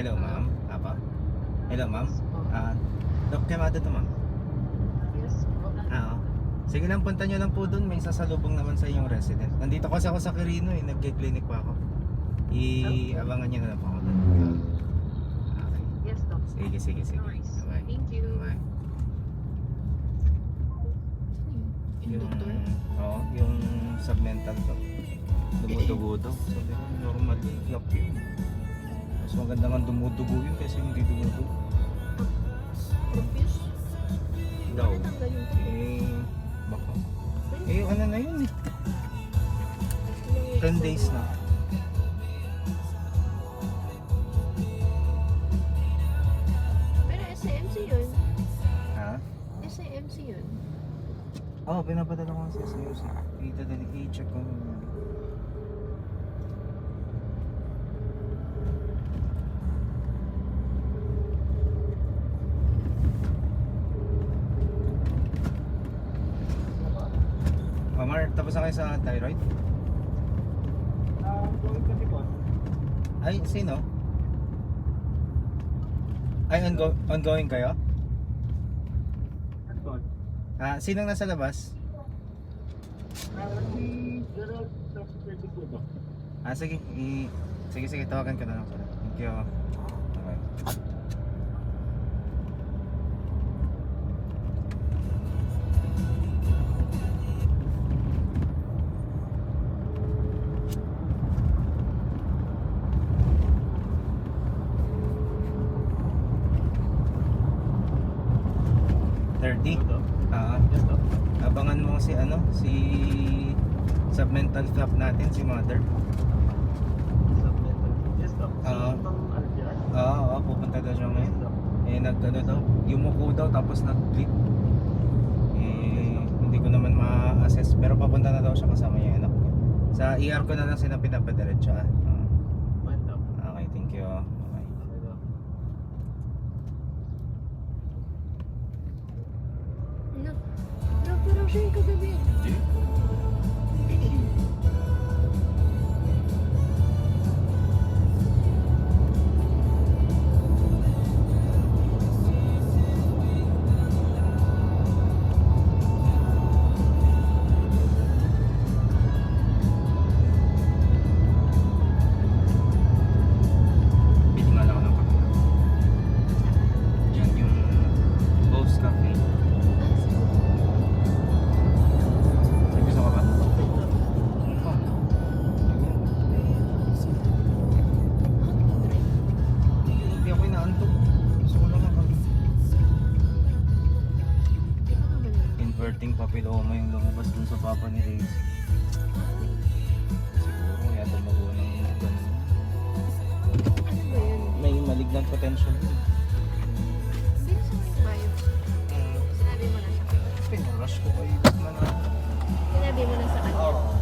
Hello, ma'am. Apa? Hello, ma'am. Doc Quemado to, ma'am. Yes po. Oo. Sige lang, punta nyo lang po dun. May sasalubong naman sa inyong resident. Nandito kasi ako sa Quirino eh. Nag-clinic pa ako. Abangan nyo na lang po ako dun. Okay. Yes, Doc. Sige. No worries. Bye. Thank you. Bye. Yung doktor? Oo, yung submental to. Dumudugo daw. Sabi ko, normal lock yun. Mas maganda nga dumudugo yun kasi hindi dumudugo. Confused? Daw. Natanggal yung Baka. Ano na yun eh. 10 days na. Pero SIMC yun. Ha? SIMC yun. Oo, pinapadala ko sa SIMC. I-check ko. Omar, tapos na kayo sa thyroid? Going kasi po. Ay, sino? Ay, ongoing kayo? Sinong nasa labas? Si Gerald Traffic po ba? Sige. Sige, tawagan ka na lang. Thank you. Okay. Yes, Doc. Abangan mo si submental flap natin, si mother. Yes, Doc. Si Ma'am Alfian. Oo, pupunta daw siya Yes, ngayon. Doc. Daw, yumuko daw tapos nag-bleed. Hindi ko naman ma-assess pero papunta na daw siya kasama yung anak niya. Sa ER ko na lang sila pinapadiretso. Fine, Doc. Okay, thank you. Okay. Okay, Doc. Nag-opera siya yung kagabi. Bili nga lang ako ng kape. Yan yung Boss Cafe. May gusto ka ba? Hindi ako inaantok. Gusto ko lang ang kape. Inverting papilloma yung lumabas dun sa papa ni Reyes. Siguro kaya dumago ng ganun. Ano ba yun? May malignant potential yun. Hindi sa mga biopsy. Sinabi mo na sa kanya. Pinarush ko kayo na. Sinabi mo na sa kanya. Oo.